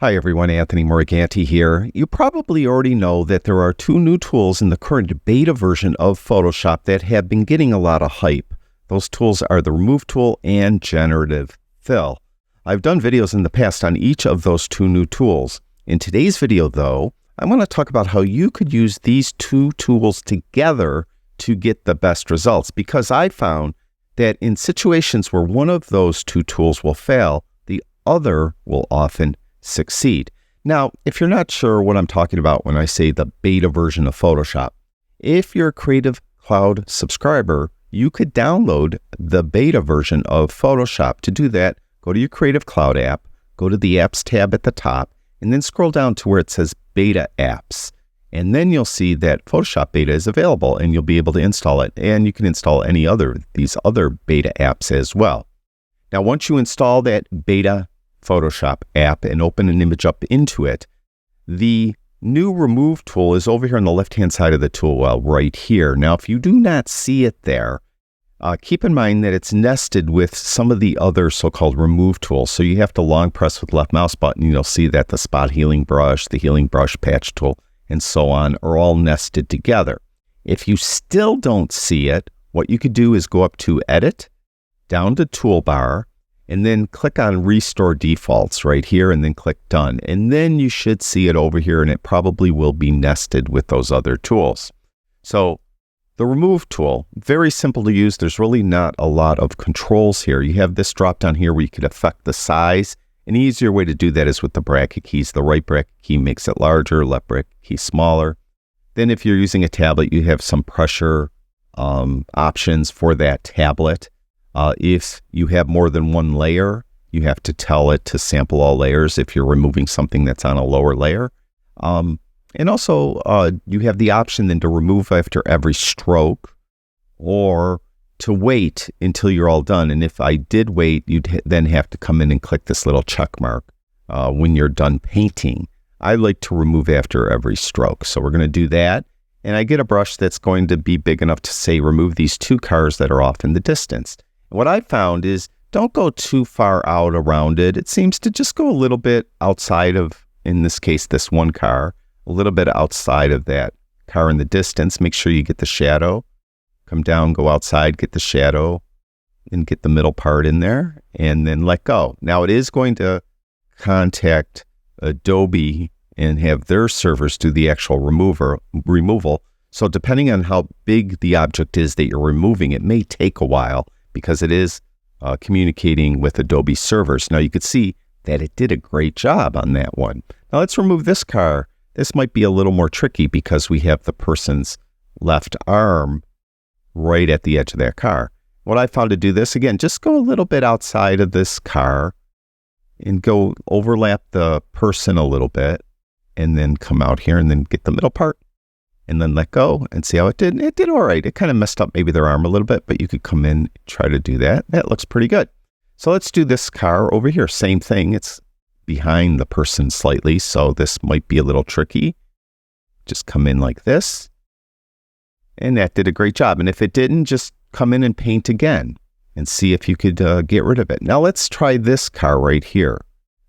Hi everyone, Anthony Morganti here. You probably already know that there are two new tools in the current beta version of Photoshop that have been getting a lot of hype. Those tools are the Remove tool and Generative Fill. I've done videos in the past on each of those two new tools. In today's video though, I want to talk about how you could use these two tools together to get the best results, because I found that in situations where one of those two tools will fail, the other will often succeed. Now, if you're not sure what I'm talking about when I say the beta version of Photoshop, if you're a Creative Cloud subscriber, you could download the beta version of Photoshop. To do that, go to your Creative Cloud app, go to the Apps tab at the top, and then scroll down to where it says Beta Apps. And then you'll see that Photoshop Beta is available, and you'll be able to install it. And you can install these other beta apps as well. Now, once you install that beta Photoshop app and open an image up into it, the new Remove tool is over here on the left-hand side of the tool well, right here. Now, if you do not see it there, keep in mind that it's nested with some of the other so-called Remove tools. So you have to long press with the left mouse button. You'll see that the Spot Healing Brush, the Healing Brush Patch tool, and so on are all nested together. If you still don't see it, what you could do is go up to Edit, down to Toolbar, and then click on Restore Defaults right here, and then click Done. And then you should see it over here, and it probably will be nested with those other tools. So the Remove tool, very simple to use. There's really not a lot of controls here. You have this drop down here where you could affect the size. An easier way to do that is with the bracket keys. The right bracket key makes it larger, left bracket key smaller. Then if you're using a tablet, you have some pressure options for that tablet. If you have more than one layer, you have to tell it to sample all layers if you're removing something that's on a lower layer. And also, you have the option then to remove after every stroke or to wait until you're all done. And if I did wait, you'd then have to come in and click this little check mark when you're done painting. I like to remove after every stroke. So we're going to do that. And I get a brush that's going to be big enough to say remove these two cars that are off in the distance. What I found is don't go too far out around it. It seems to just go a little bit outside of, in this case, this one car, a little bit outside of that car in the distance. Make sure you get the shadow. Come down, go outside, get the shadow, and get the middle part in there, and then let go. Now it is going to contact Adobe and have their servers do the actual removal. So depending on how big the object is that you're removing, it may take a while, because it is communicating with Adobe servers. Now you could see that it did a great job on that one. Now let's remove this car. This might be a little more tricky because we have the person's left arm right at the edge of that car. What I found to do this, again, just go a little bit outside of this car and go overlap the person a little bit, and then come out here and then get the middle part. And then let go and see how it did. It did all right. It kind of messed up maybe their arm a little bit, but you could come in and try to do that. That looks pretty good. So let's do this car over here. Same thing. It's behind the person slightly, so this might be a little tricky. Just come in like this. And that did a great job. And if it didn't, just come in and paint again and see if you could get rid of it. Now let's try this car right here.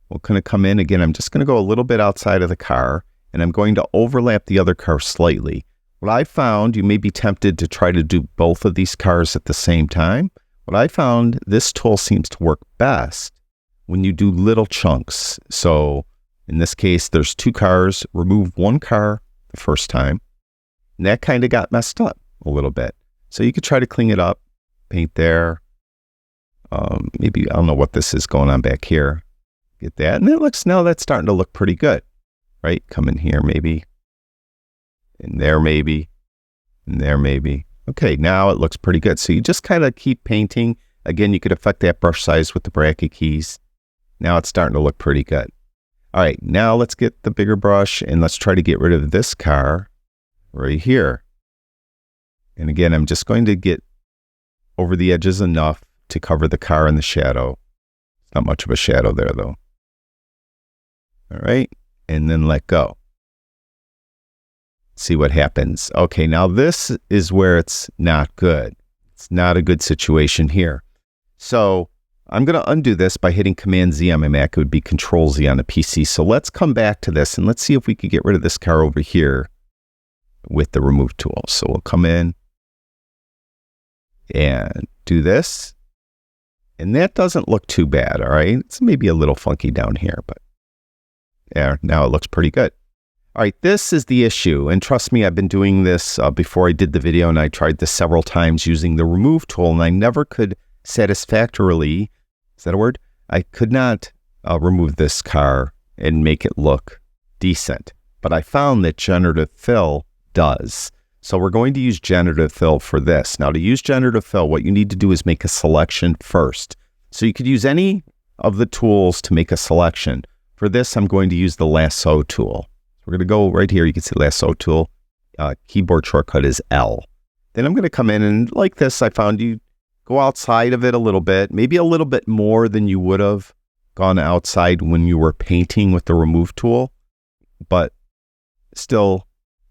We're going to come in again. I'm just going to go a little bit outside of the car, and I'm going to overlap the other car slightly. What I found, you may be tempted to try to do both of these cars at the same time. What I found, this tool seems to work best when you do little chunks. So in this case, there's two cars. Remove one car the first time, and that kind of got messed up a little bit. So you could try to clean it up, paint there. Maybe, I don't know what this is going on back here. Get that, and it looks, now that's starting to look pretty good. Right? Come in here maybe, and there maybe, and there maybe. Okay, now it looks pretty good. So you just kind of keep painting. Again, you could affect that brush size with the bracket keys. Now it's starting to look pretty good. All right, now let's get the bigger brush, and let's try to get rid of this car right here. And again, I'm just going to get over the edges enough to cover the car in the shadow. Not much of a shadow there though. All right. And then let go. See what happens. Okay, now this is where it's not good. It's not a good situation here. So I'm going to undo this by hitting Command Z on my Mac. It would be Control Z on a PC. So let's come back to this and let's see if we could get rid of this car over here with the remove tool. So we'll come in and do this. And that doesn't look too bad, all right? It's maybe a little funky down here, but yeah, now it looks pretty good. All right, this is the issue. And trust me, I've been doing this before I did the video, and I tried this several times using the remove tool, and I never could satisfactorily, is that a word? I could not remove this car and make it look decent. But I found that Generative Fill does. So we're going to use Generative Fill for this. Now, to use Generative Fill, what you need to do is make a selection first. So you could use any of the tools to make a selection. For this, I'm going to use the lasso tool. We're going to go right here. You can see lasso tool. Keyboard shortcut is L. Then I'm going to come in and like this, I found you go outside of it a little bit, maybe a little bit more than you would have gone outside when you were painting with the remove tool, but still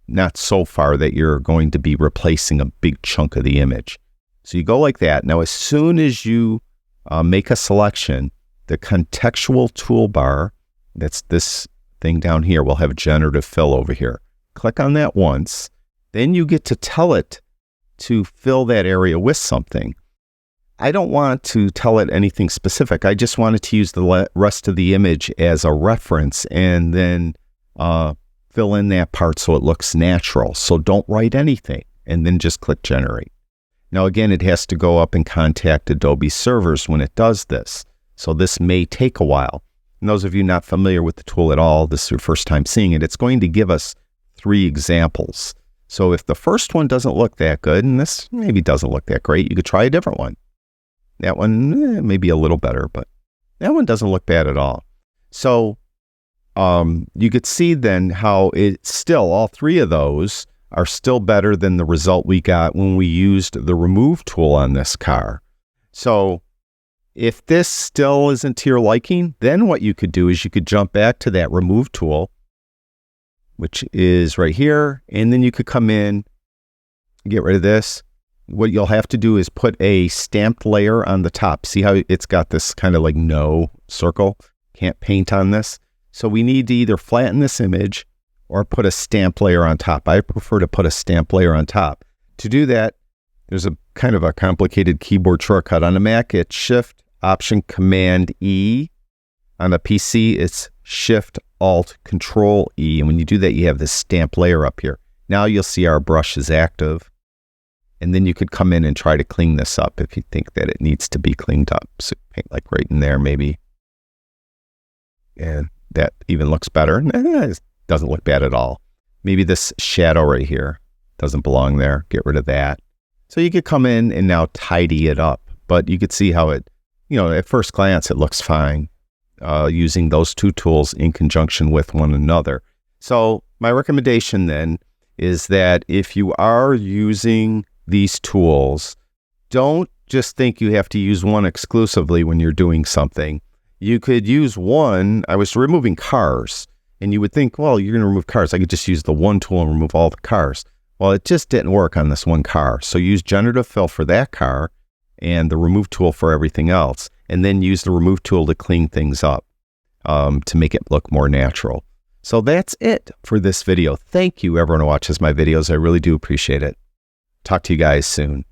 not so far that you're going to be replacing a big chunk of the image. So you go like that. Now, as soon as you make a selection, the contextual toolbar, that's this thing down here, will have Generative Fill over here. Click on that once. Then you get to tell it to fill that area with something. I don't want to tell it anything specific. I just wanted to use the rest of the image as a reference and then fill in that part so it looks natural. So don't write anything and then just click Generate. Now again, it has to go up and contact Adobe servers when it does this. So this may take a while. And those of you not familiar with the tool at all, this is your first time seeing it, it's going to give us 3 examples. So if the first one doesn't look that good, and this maybe doesn't look that great, you could try a different one. That one may be a little better, but that one doesn't look bad at all. So you could see then how it's still, all 3 of those are still better than the result we got when we used the remove tool on this car. So if this still isn't to your liking, then what you could do is you could jump back to that remove tool, which is right here, and then you could come in, get rid of this. What you'll have to do is put a stamped layer on the top. See how it's got this kind of like no circle? Can't paint on this. So we need to either flatten this image or put a stamp layer on top. I prefer to put a stamp layer on top. To do that, there's a kind of a complicated keyboard shortcut. On a Mac, it's Shift, Option, Command, E. On a PC, it's Shift, Alt, Control, E. And when you do that, you have this stamp layer up here. Now you'll see our brush is active. And then you could come in and try to clean this up if you think that it needs to be cleaned up. So paint like right in there maybe. And that even looks better. It doesn't look bad at all. Maybe this shadow right here doesn't belong there. Get rid of that. So you could come in and now tidy it up. But you could see how it, at first glance, it looks fine using those 2 tools in conjunction with one another. So my recommendation then is that if you are using these tools, don't just think you have to use one exclusively when you're doing something. You could use one. I was removing cars, and you would think, well, you're going to remove cars. I could just use the one tool and remove all the cars. Well, it just didn't work on this one car. So use Generative Fill for that car and the remove tool for everything else, and then use the remove tool to clean things up to make it look more natural. So that's it for this video. Thank you, everyone who watches my videos. I really do appreciate it. Talk to you guys soon.